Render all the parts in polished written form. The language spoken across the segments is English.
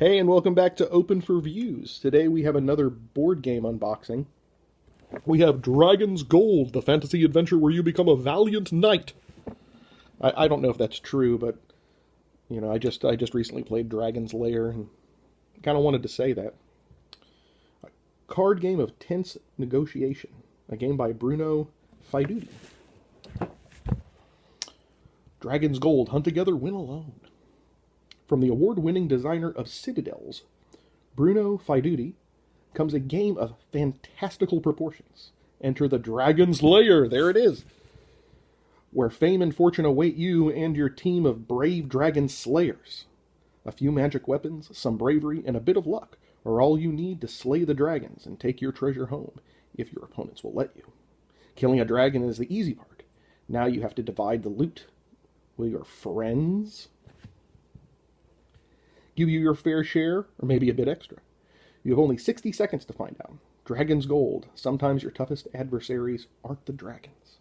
Hey, and welcome back to Open for Views. Today we have another board game unboxing. We have Dragon's Gold, the fantasy adventure where you become a valiant knight. I don't know if that's true, but I just recently played Dragon's Lair and kind of wanted to say that. A card game of tense negotiation, a game by Bruno Faidutti. Dragon's Gold, hunt together, win alone. From the award-winning designer of Citadels, Bruno Faidutti, comes a game of fantastical proportions. Enter the Dragon's Lair, there it is, where fame and fortune await you and your team of brave dragon slayers. A few magic weapons, some bravery, and a bit of luck are all you need to slay the dragons and take your treasure home, if your opponents will let you. Killing a dragon is the easy part. Now you have to divide the loot. Will your friends give you your fair share, or maybe a bit extra? You have only 60 seconds to find out. Dragon's Gold. Sometimes your toughest adversaries aren't the dragons.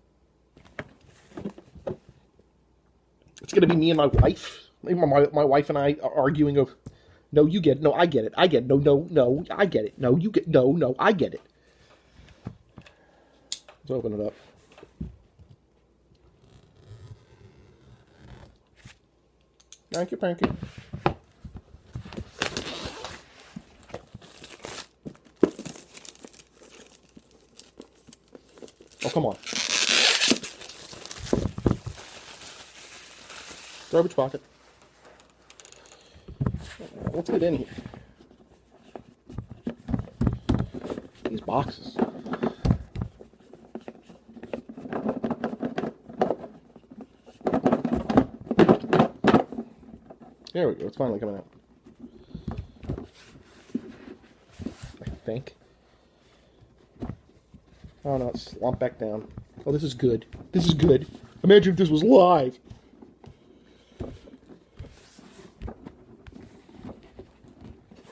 It's going to be me and my wife. My wife and I are arguing over, no, you get it. No, I get it. I get it. No, I get it. No, you get, no, I get it. Let's open it up. Thank you, Panky. Oh, come on. Garbage pocket. Let's get in here. These boxes. There we go. It's finally coming out. I think. Oh no, it's slumped back down. Oh, this is good. This is good. Imagine if this was live.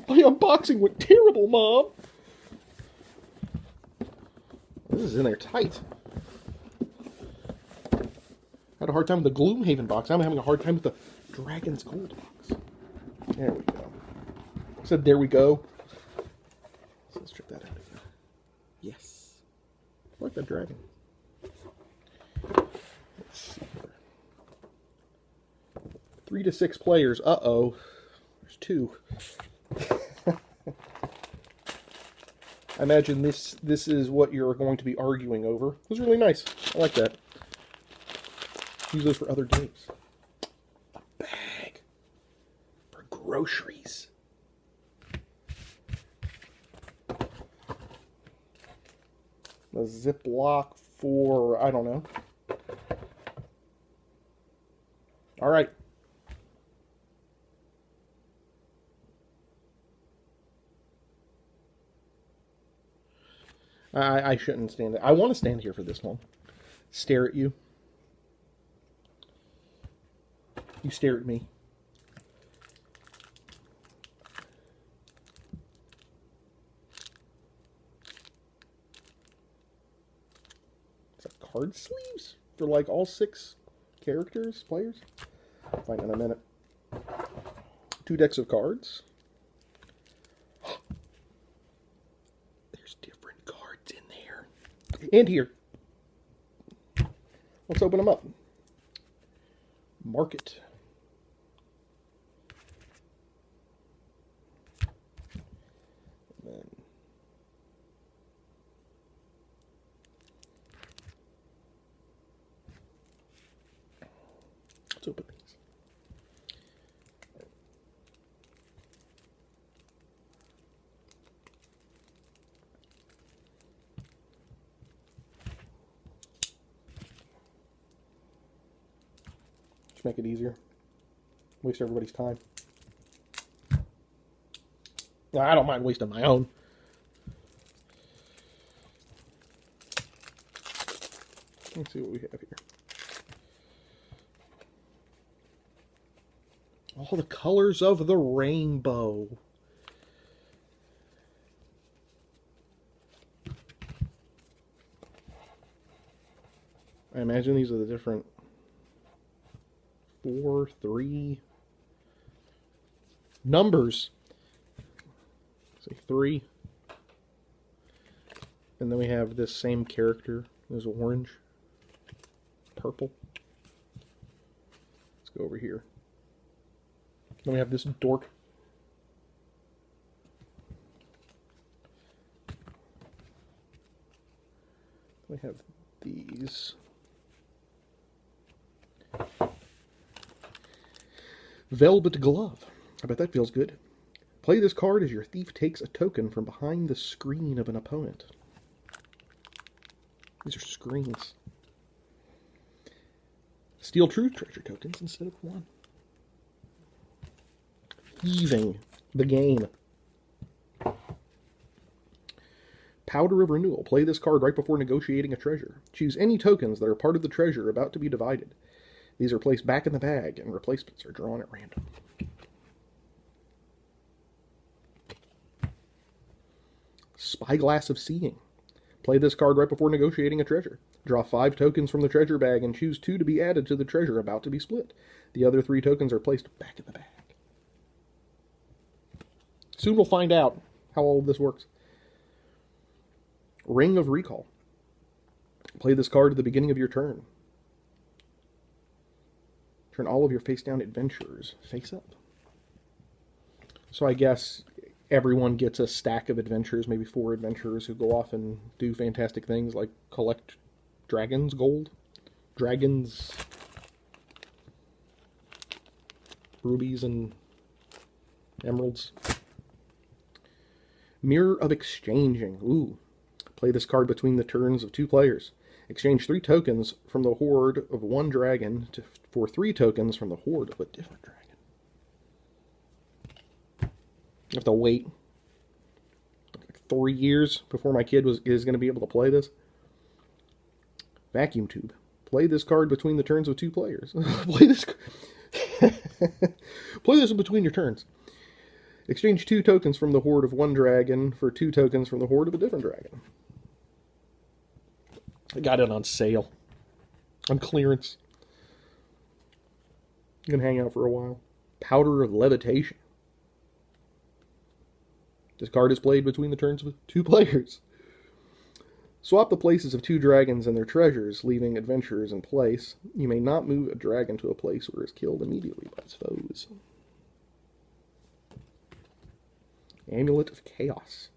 My unboxing went terrible, Mom. This is in there tight. I had a hard time with the Gloomhaven box. I'm having a hard time with the Dragon's Gold box. There we go. I said there we go. So let's check that out again. Yes. I like that dragon. Let's see here. 3 to 6 players. Uh-oh. There's 2. I imagine this is what you're going to be arguing over. It was really nice. I like that. Use those for other games. A bag for groceries. A Ziploc for, I don't know. All right. I shouldn't stand there. I want to stand here for this one. Stare at you. You stare at me. Is that card sleeves for like all 6 characters, players? I'll find in a minute. 2 decks of cards. There's different cards in there. And here. Let's open them up. Market. And then let's open these. Just make it easier. Waste everybody's time. No, I don't mind wasting my own. Let's see what we have here. All the colors of the rainbow. I imagine these are the different 4, 3 numbers. say 3. And then we have this same character. There's orange, purple. Let's go over here. Then we have this dork. We have these. Velvet Glove. I bet that feels good. Play this card as your thief takes a token from behind the screen of an opponent. These are screens. Steal 2 treasure tokens instead of 1. Thieving the game. Powder of Renewal. Play this card right before negotiating a treasure. Choose any tokens that are part of the treasure about to be divided. These are placed back in the bag, and replacements are drawn at random. Spyglass of Seeing. Play this card right before negotiating a treasure. Draw 5 tokens from the treasure bag and choose 2 to be added to the treasure about to be split. The other 3 tokens are placed back in the bag. Soon we'll find out how all of this works. Ring of Recall. Play this card at the beginning of your turn. Turn all of your face-down adventurers face up. So I guess everyone gets a stack of adventurers, maybe 4 adventurers who go off and do fantastic things like collect dragons' gold, dragons' rubies and emeralds. Mirror of Exchanging. Ooh. Play this card between the turns of 2 players. Exchange 3 tokens from the horde of 1 dragon for 3 tokens from the horde of a different dragon. I have to wait like 3 years before my kid is going to be able to play this. Vacuum Tube. Play this card between the turns of 2 players. Play this in between your turns. Exchange 2 tokens from the horde of 1 dragon for 2 tokens from the horde of a different dragon. I got it on sale. On clearance. You can hang out for a while. Powder of Levitation. This card is played between the turns of 2 players. Swap the places of 2 dragons and their treasures, leaving adventurers in place. You may not move a dragon to a place where it is killed immediately by its foes. Amulet of Chaos.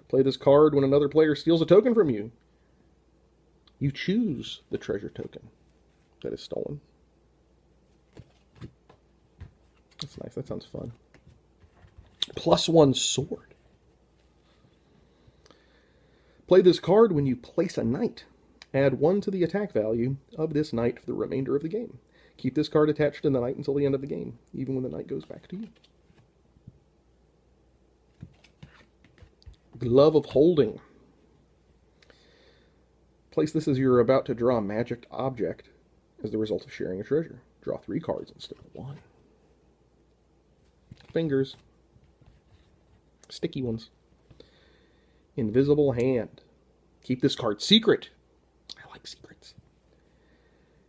Play this card when another player steals a token from you. You choose the treasure token that is stolen. That's nice. That sounds fun. +1 sword. Play this card when you place a knight. Add 1 to the attack value of this knight for the remainder of the game. Keep this card attached to the knight until the end of the game, even when the knight goes back to you. Glove of Holding. Place this as you're about to draw a magic object as the result of sharing a treasure. Draw 3 cards instead of 1. Fingers. Sticky ones. Invisible Hand. Keep this card secret. I like secrets.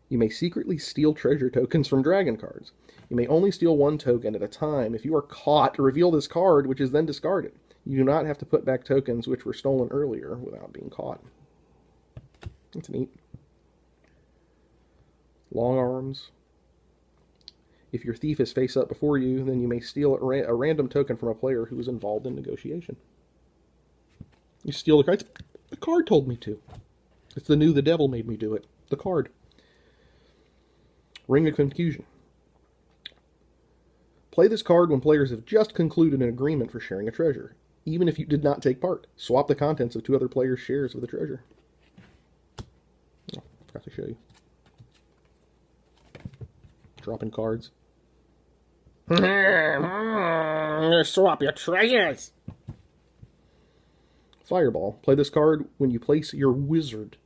You may secretly steal treasure tokens from dragon cards. You may only steal 1 token at a time. If you are caught, reveal this card, which is then discarded. You do not have to put back tokens which were stolen earlier without being caught. That's neat. Long Arms. If your thief is face up before you, then you may steal a random token from a player who is involved in negotiation. You steal the card. The card told me to. It's the devil made me do it. The card. Ring of Confusion. Play this card when players have just concluded an agreement for sharing a treasure. Even if you did not take part, swap the contents of 2 other players' shares of the treasure. Oh, I forgot to show you. Dropping cards. Swap your treasures. Fireball. Play this card when you place your wizard.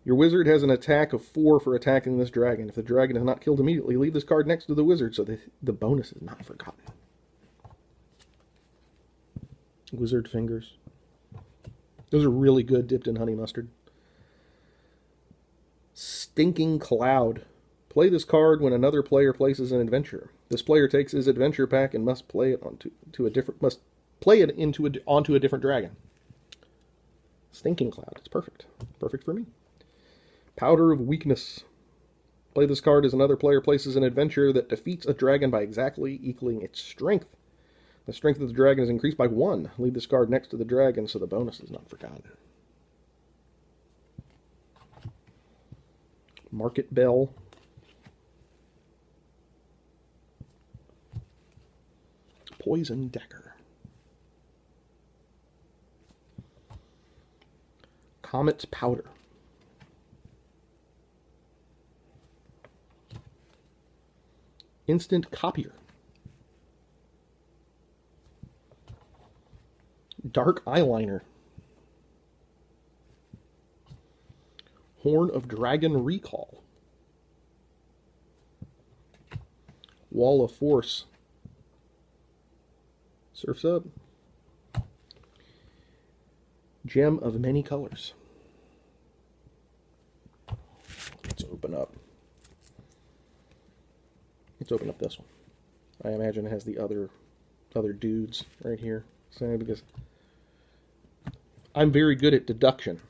Your wizard has an attack of 4 for attacking this dragon. If the dragon is not killed immediately, leave this card next to the wizard so that the bonus is not forgotten. Wizard Fingers. Those are really good dipped in honey mustard. Stinking Cloud. Play this card when another player places an adventure. This player takes his adventure pack and must play it play it onto a different dragon. Stinking Cloud. It's perfect. Perfect for me. Powder of Weakness. Play this card as another player places an adventure that defeats a dragon by exactly equaling its strength. The strength of the dragon is increased by 1. Leave this card next to the dragon so the bonus is not forgotten. Market Bell. Poison Decker. Comet's Powder. Instant Copier. Dark Eyeliner. Horn of Dragon Recall. Wall of Force. Surf's Up. Gem of Many Colors. Let's open up. Let's open up this one. I imagine it has the other dudes right here. So because I'm very good at deduction.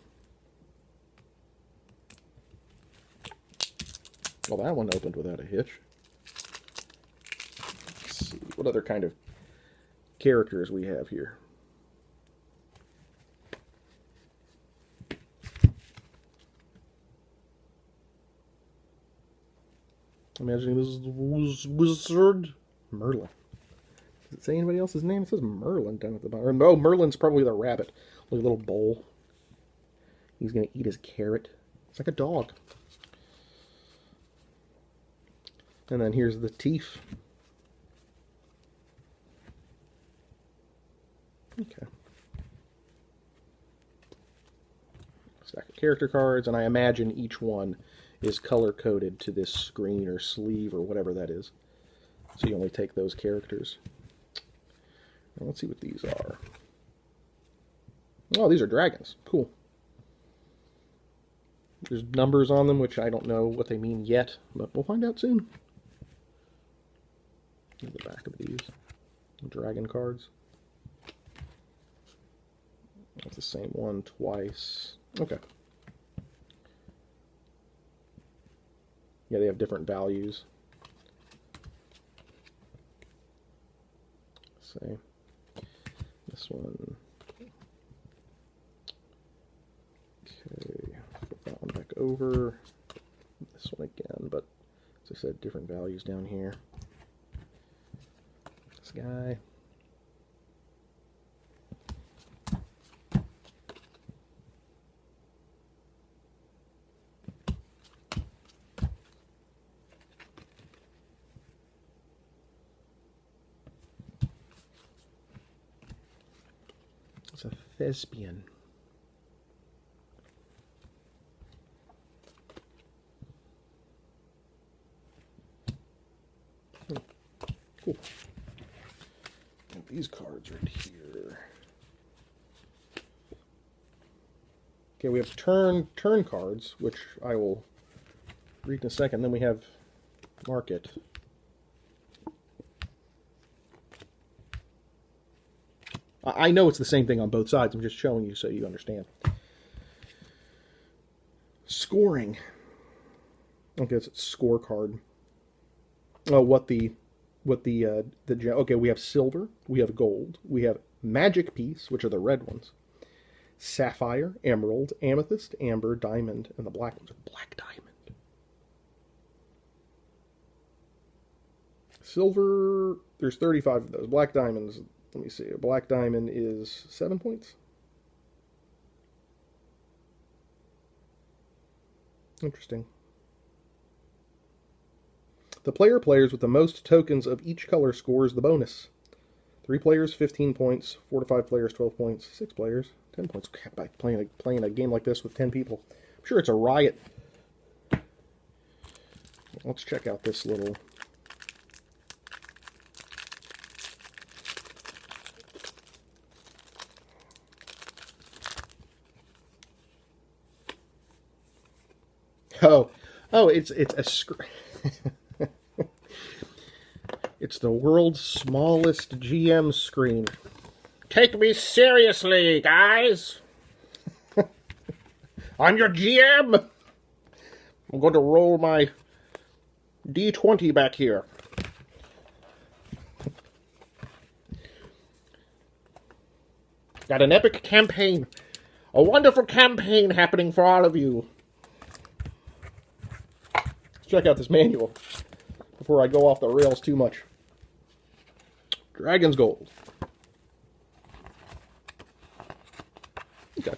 Well, that one opened without a hitch. Let's see what other kind of characters we have here. Imagining this is Wizard Merlin. Does it say anybody else's name? It says Merlin down at the bottom. Oh, Merlin's probably the rabbit. Look, a little bowl. He's going to eat his carrot. It's like a dog. And then here's the Teef. Okay. Stack of character cards, and I imagine each one is color-coded to this screen or sleeve or whatever that is. So you only take those characters. Now let's see what these are. Oh, these are dragons. Cool. There's numbers on them, which I don't know what they mean yet, but we'll find out soon. Here's the back of these. Dragon cards. That's the same one twice. Okay. Yeah, they have different values. Say this one. Okay, flip that one back over. This one again, but as I said, different values down here. This guy. It's a thespian. Cool. And these cards right here. Okay, we have turn cards, which I will read in a second. Then we have market. I know it's the same thing on both sides. I'm just showing you so you understand. Scoring. Okay, it's a scorecard. Oh, okay, we have silver, we have gold, we have magic piece, which are the red ones. Sapphire, emerald, amethyst, amber, diamond, and the black ones are black diamond. Silver, there's 35 of those. Black diamonds, let me see. A black diamond is 7 points. Interesting. The player players with the most tokens of each color scores the bonus. 3 players, 15 points. 4 to 5 players, 12 points. 6 players, 10 points. By playing a game like this with 10 people, I'm sure it's a riot. Let's check out this little... Oh, it's a It's the world's smallest GM screen. Take me seriously, guys. I'm your GM. I'm going to roll my D20 back here. Got an epic campaign. A wonderful campaign happening for all of you. Let's check out this manual before I go off the rails too much. Dragon's Gold. Okay.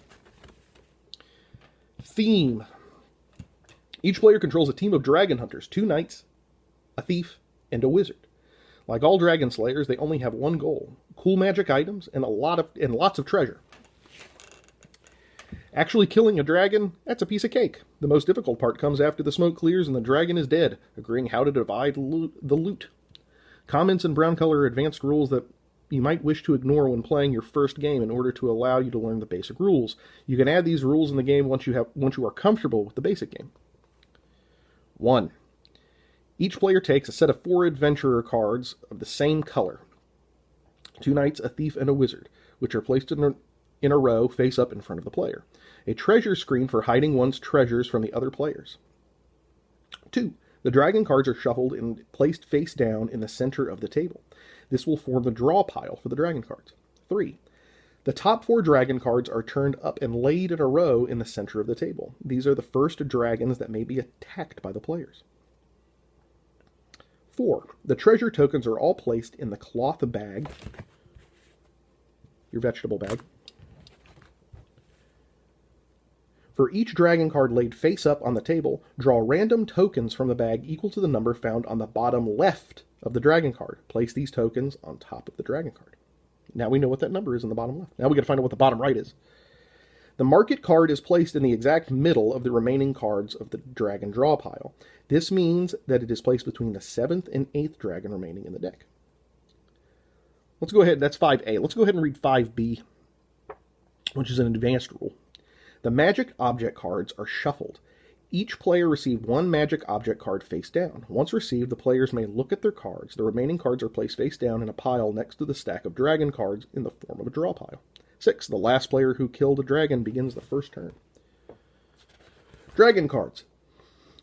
Theme. Each player controls a team of dragon hunters, 2 knights, a thief, and a wizard. Like all dragon slayers, they only have one goal: cool magic items and lots of treasure. Actually killing a dragon, that's a piece of cake. The most difficult part comes after the smoke clears and the dragon is dead, agreeing how to divide the loot. Comments in brown color are advanced rules that you might wish to ignore when playing your first game in order to allow you to learn the basic rules. You can add these rules in the game once you are comfortable with the basic game. 1. Each player takes a set of 4 adventurer cards of the same color. 2 knights, a thief, and a wizard, which are placed in a row face up in front of the player. A treasure screen for hiding one's treasures from the other players. 2. The dragon cards are shuffled and placed face down in the center of the table. This will form the draw pile for the dragon cards. 3. The top 4 dragon cards are turned up and laid in a row in the center of the table. These are the first dragons that may be attacked by the players. 4. The treasure tokens are all placed in the cloth bag, your vegetable bag. For each dragon card laid face up on the table, draw random tokens from the bag equal to the number found on the bottom left of the dragon card. Place these tokens on top of the dragon card. Now we know what that number is in the bottom left. Now we got to find out what the bottom right is. The market card is placed in the exact middle of the remaining cards of the dragon draw pile. This means that it is placed between the 7th and 8th dragon remaining in the deck. Let's go ahead, that's 5A. Let's go ahead and read 5B, which is an advanced rule. The magic object cards are shuffled. Each player received 1 magic object card face down. Once received, the players may look at their cards. The remaining cards are placed face down in a pile next to the stack of dragon cards in the form of a draw pile. 6. The last player who killed a dragon begins the first turn. Dragon cards.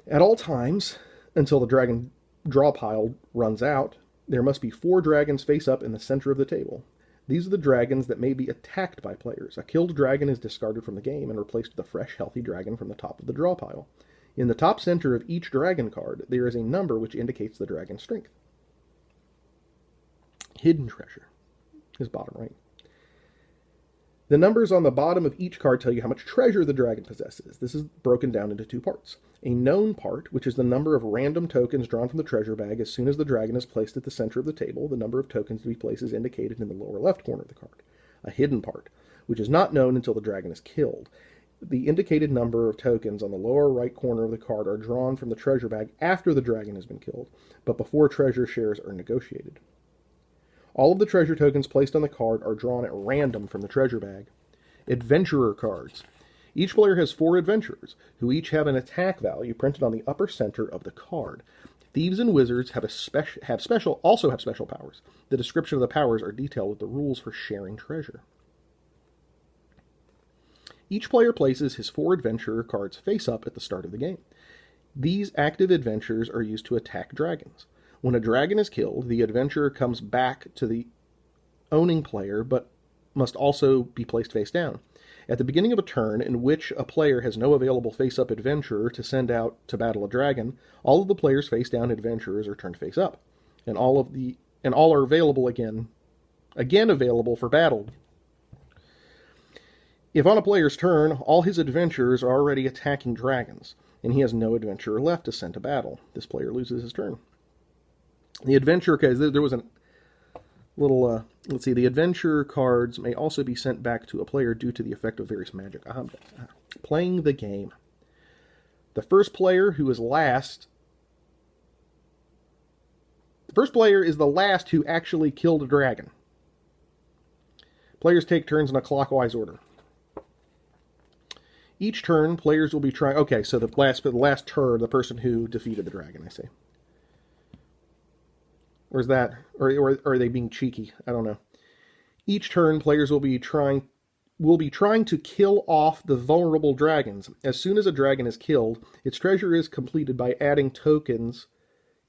At all times, until the dragon draw pile runs out, there must be 4 dragons face up in the center of the table. These are the dragons that may be attacked by players. A killed dragon is discarded from the game and replaced with a fresh, healthy dragon from the top of the draw pile. In the top center of each dragon card, there is a number which indicates the dragon's strength. Hidden treasure is bottom right. The numbers on the bottom of each card tell you how much treasure the dragon possesses. This is broken down into 2 parts. A known part, which is the number of random tokens drawn from the treasure bag as soon as the dragon is placed at the center of the table. The number of tokens to be placed is indicated in the lower left corner of the card. A hidden part, which is not known until the dragon is killed. The indicated number of tokens on the lower right corner of the card are drawn from the treasure bag after the dragon has been killed, but before treasure shares are negotiated. All of the treasure tokens placed on the card are drawn at random from the treasure bag. Adventurer cards. Each player has 4 adventurers, who each have an attack value printed on the upper center of the card. Thieves and wizards also have special powers. The description of the powers are detailed with the rules for sharing treasure. Each player places his 4 adventurer cards face up at the start of the game. These active adventurers are used to attack dragons. When a dragon is killed, the adventurer comes back to the owning player, but must also be placed face down. At the beginning of a turn in which a player has no available face-up adventurer to send out to battle a dragon, all of the players face-down adventurers are turned face up, and all are available again available for battle. If on a player's turn, all his adventurers are already attacking dragons, and he has no adventurer left to send to battle, this player loses his turn. The adventurer, okay, there was a little, let's see, the adventure cards may also be sent back to a player due to the effect of various magic objects. Playing the game. The first player is the last who actually killed a dragon. Players take turns in a clockwise order. Each turn, players will be trying, okay, so the last turn, the person who defeated the dragon, I see. Or is that, or are they being cheeky? I don't know. Each turn, players will be trying to kill off the vulnerable dragons. As soon as a dragon is killed, its treasure is completed by adding tokens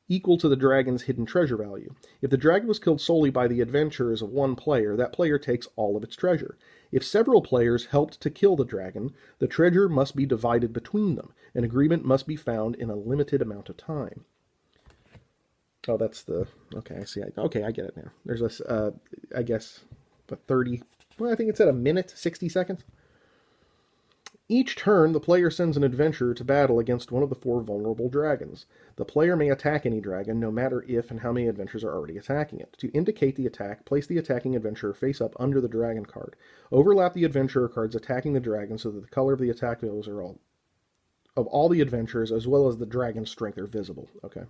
equal to the dragon's hidden treasure value. If the dragon was killed solely by the adventurers of one player, that player takes all of its treasure. If several players helped to kill the dragon, the treasure must be divided between them. An agreement must be found in a limited amount of time. Oh, that's the... Okay, I see. Okay, I get it now. There's this, I guess, 30... Well, I think it's at a minute, 60 seconds. Each turn, the player sends an adventurer to battle against one of the 4 vulnerable dragons. The player may attack any dragon, no matter if and how many adventurers are already attacking it. To indicate the attack, place the attacking adventurer face up under the dragon card. Overlap the adventurer cards attacking the dragon so that the color of the attack values are of all the adventurers, as well as the dragon's strength, are visible. Okay.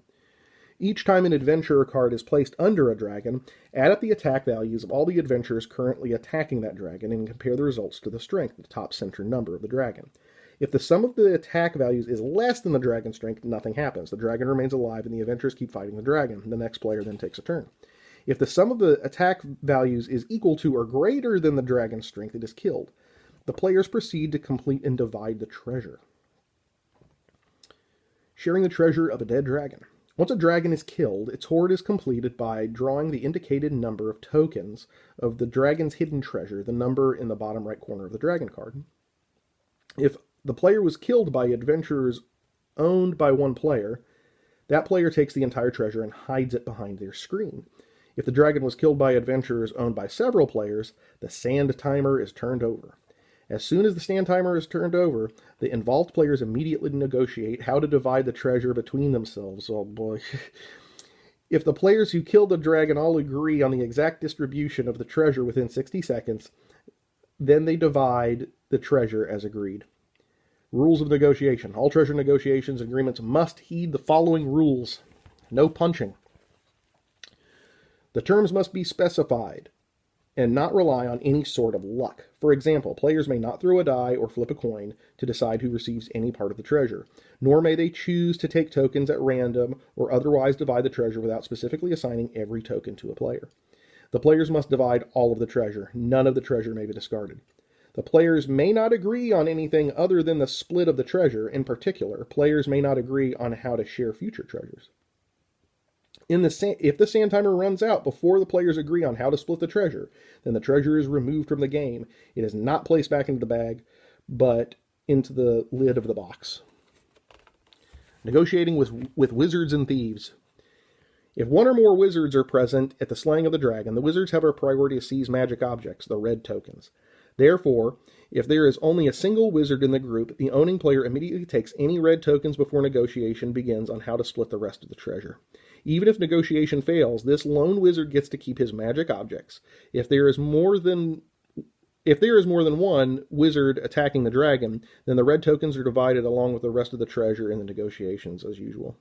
Each time an adventurer card is placed under a dragon, add up the attack values of all the adventurers currently attacking that dragon and compare the results to the strength, the top center number of the dragon. If the sum of the attack values is less than the dragon's strength, nothing happens. The dragon remains alive and the adventurers keep fighting the dragon. The next player then takes a turn. If the sum of the attack values is equal to or greater than the dragon's strength, it is killed. The players proceed to complete and divide the treasure. Sharing the treasure of a dead dragon. Once a dragon is killed, its hoard is completed by drawing the indicated number of tokens of the dragon's hidden treasure, the number in the bottom right corner of the dragon card. If the player was killed by adventurers owned by one player, that player takes the entire treasure and hides it behind their screen. If the dragon was killed by adventurers owned by several players, the sand timer is turned over. As soon as the sand timer is turned over, the involved players immediately negotiate how to divide the treasure between themselves. Oh boy. If the players who killed the dragon all agree on the exact distribution of the treasure within 60 seconds, then they divide the treasure as agreed. Rules of negotiation. All treasure negotiations and agreements must heed the following rules. No punching. The terms must be specified and not rely on any sort of luck. For example, players may not throw a die or flip a coin to decide who receives any part of the treasure, nor may they choose to take tokens at random or otherwise divide the treasure without specifically assigning every token to a player. The players must divide all of the treasure. None of the treasure may be discarded. The players may not agree on anything other than the split of the treasure. In particular, players may not agree on how to share future treasures. If the sand timer runs out before the players agree on how to split the treasure, then the treasure is removed from the game. It is not placed back into the bag, but into the lid of the box. Negotiating with wizards and thieves. If one or more wizards are present at the slaying of the dragon, the wizards have a priority to seize magic objects, the red tokens. Therefore, if there is only a single wizard in the group, the owning player immediately takes any red tokens before negotiation begins on how to split the rest of the treasure. Even if negotiation fails, this lone wizard gets to keep his magic objects. If there is more than one wizard attacking the dragon, then the red tokens are divided along with the rest of the treasure in the negotiations as usual.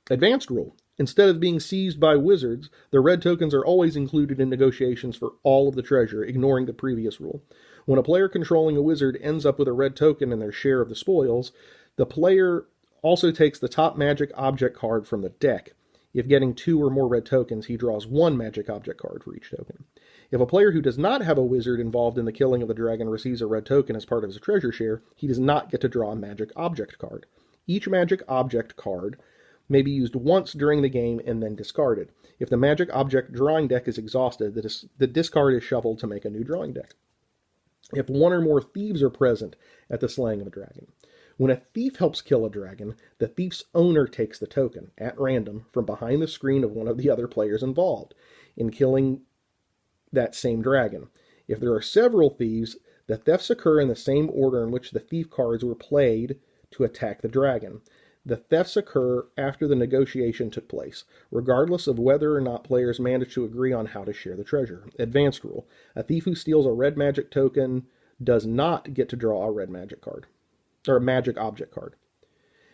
Advanced rule. Instead of being seized by wizards, the red tokens are always included in negotiations for all of the treasure, ignoring the previous rule. When a player controlling a wizard ends up with a red token in their share of the spoils, the player also takes the top magic object card from the deck. If getting 2 or more red tokens, he draws 1 magic object card for each token. If a player who does not have a wizard involved in the killing of the dragon receives a red token as part of his treasure share, he does not get to draw a magic object card. Each magic object card may be used once during the game and then discarded. If the magic object drawing deck is exhausted, the discard is shuffled to make a new drawing deck. If one or more thieves are present at the slaying of a dragon, when a thief helps kill a dragon, the thief's owner takes the token, at random, from behind the screen of one of the other players involved in killing that same dragon. If there are several thieves, the thefts occur in the same order in which the thief cards were played to attack the dragon. The thefts occur after the negotiation took place, regardless of whether or not players manage to agree on how to share the treasure. Advanced rule. A thief who steals a red magic token does not get to draw a red magic card, or a magic object card.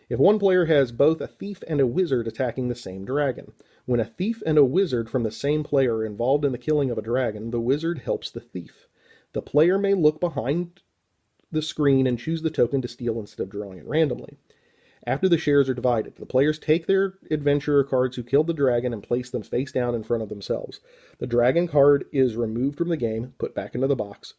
If one player has both a thief and a wizard attacking the same dragon, when a thief and a wizard from the same player are involved in the killing of a dragon, the wizard helps the thief. The player may look behind the screen and choose the token to steal instead of drawing it randomly. After the shares are divided, the players take their adventurer cards who killed the dragon and place them face down in front of themselves. The dragon card is removed from the game, put back into the box.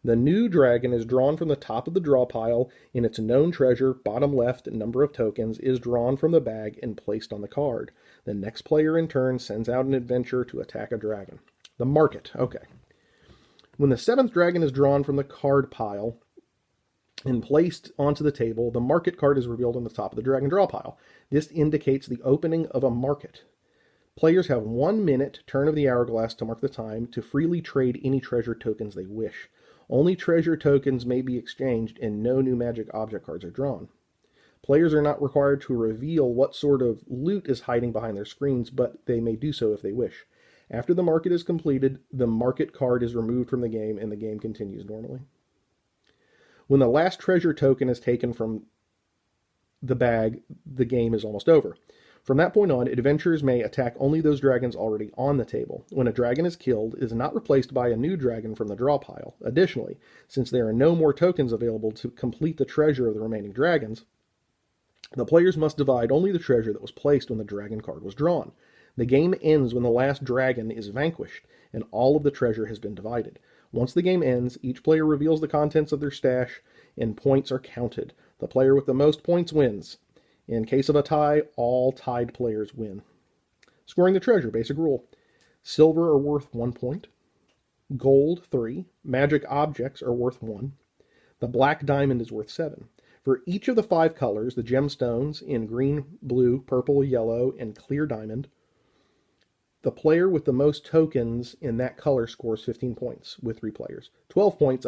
The new dragon is drawn from the top of the draw pile in its known treasure, bottom left number of tokens, is drawn from the bag and placed on the card. The next player in turn sends out an adventurer to attack a dragon. The market. Okay. When the 7th dragon is drawn from the card pile and placed onto the table, the market card is revealed on the top of the dragon draw pile. This indicates the opening of a market. Players have 1 minute, turn of the hourglass, to mark the time to freely trade any treasure tokens they wish. Only treasure tokens may be exchanged and no new magic object cards are drawn. Players are not required to reveal what sort of loot is hiding behind their screens, but they may do so if they wish. After the market is completed, the market card is removed from the game and the game continues normally. When the last treasure token is taken from the bag, the game is almost over. From that point on, adventurers may attack only those dragons already on the table. When a dragon is killed, it is not replaced by a new dragon from the draw pile. Additionally, since there are no more tokens available to complete the treasure of the remaining dragons, the players must divide only the treasure that was placed when the dragon card was drawn. The game ends when the last dragon is vanquished and all of the treasure has been divided. Once the game ends, each player reveals the contents of their stash and points are counted. The player with the most points wins. In case of a tie, all tied players win. Scoring the treasure, basic rule. Silver are worth 1 point. Gold, 3. Magic objects are worth 1. The black diamond is worth 7. For each of the 5 colors, the gemstones in green, blue, purple, yellow, and clear diamond, the player with the most tokens in that color scores 15 points with 3 players. 12 points,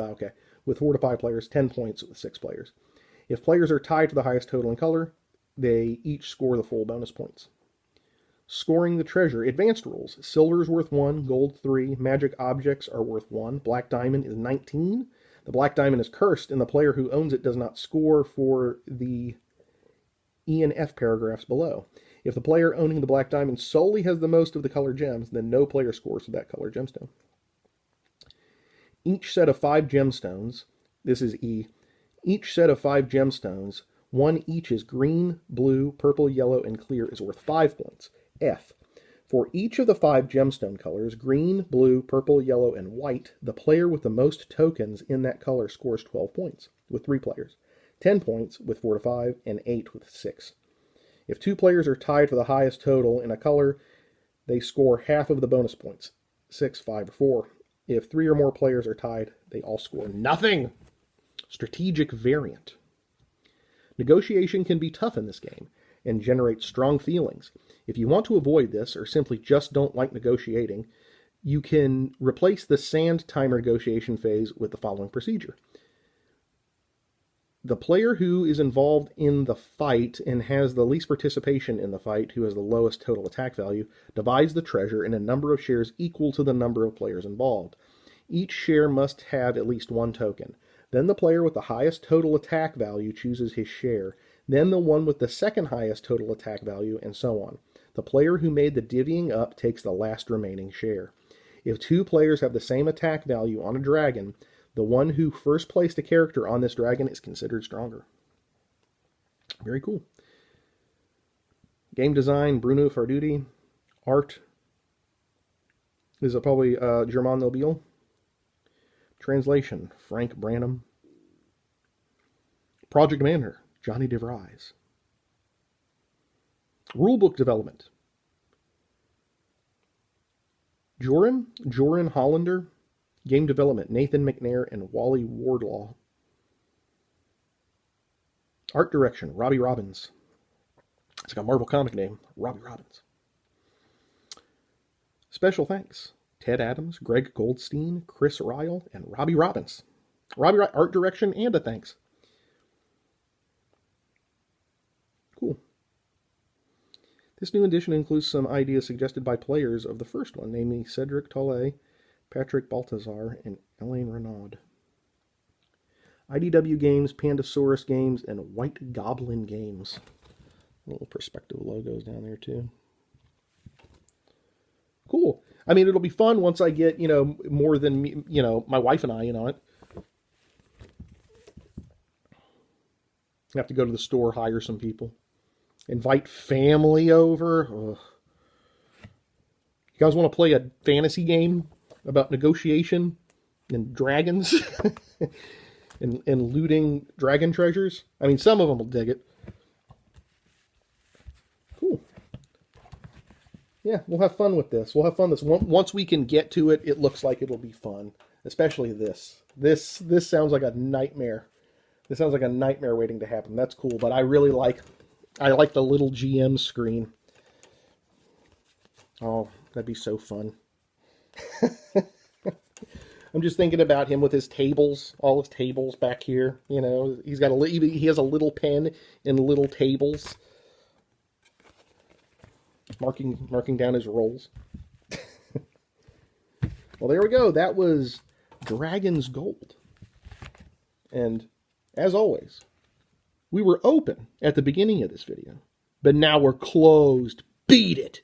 with 4 to 5 players, 10 points with 6 players. If players are tied for the highest total in color, they each score the full bonus points. Scoring the treasure. Advanced rules. Silver is worth 1, gold 3, magic objects are worth 1, black diamond is 19. The black diamond is cursed, and the player who owns it does not score for the E and F paragraphs below. If the player owning the black diamond solely has the most of the colored gems, then no player scores for that colored gemstone. Each set of 5 gemstones, this is E, each set of 5 gemstones, 1 each is green, blue, purple, yellow, and clear, is worth 5 points. F. For each of the 5 gemstone colors, green, blue, purple, yellow, and white, the player with the most tokens in that color scores 12 points, with 3 players, 10 points with 4 to 5, and 8 with 6. If 2 players are tied for the highest total in a color, they score half of the bonus points, 6, 5, or 4. If 3 or more players are tied, they all score nothing. Strategic variant. Negotiation can be tough in this game and generate strong feelings. If you want to avoid this or simply just don't like negotiating, you can replace the sand timer negotiation phase with the following procedure. The player who is involved in the fight and has the least participation in the fight, who has the lowest total attack value, divides the treasure in a number of shares equal to the number of players involved. Each share must have at least 1 token. Then the player with the highest total attack value chooses his share. Then the one with the second highest total attack value, and so on. The player who made the divvying up takes the last remaining share. If 2 players have the same attack value on a dragon, the one who first placed a character on this dragon is considered stronger. Very cool. Game design, Bruno Farduti. Art is probably Germain Nobile. Translation, Frank Branham. Project manager, Johnny DeVries. Rulebook development. Joran Hollander. Game development, Nathan McNair and Wally Wardlaw. Art direction, Robbie Robbins. It's like a Marvel comic name, Robbie Robbins. Special thanks, Ted Adams, Greg Goldstein, Chris Ryle, and Robbie Robbins. Art direction and a thanks. Cool. This new edition includes some ideas suggested by players of the first one, namely Cedric Tolle, Patrick Baltazar, and Elaine Renaud. IDW Games, Pandasaurus Games, and White Goblin Games. Little perspective logos down there too. Cool. I mean, it'll be fun once I get, more than me, my wife and I in on it. I have to go to the store, hire some people. Invite family over. Ugh. You guys want to play a fantasy game about negotiation and dragons and looting dragon treasures? I mean, some of them will dig it. Cool. Yeah, we'll have fun with this. We'll have fun with this. Once we can get to it, it looks like it'll be fun. Especially this. This sounds like a nightmare. This sounds like a nightmare waiting to happen. That's cool, but I really like the little GM screen. Oh, that'd be so fun. I'm just thinking about him with his tables, all his tables back here. You know, he has a little pen and little tables, marking down his rolls. Well, there we go. That was Dragon's Gold. And as always, we were open at the beginning of this video, but now we're closed. Beat it!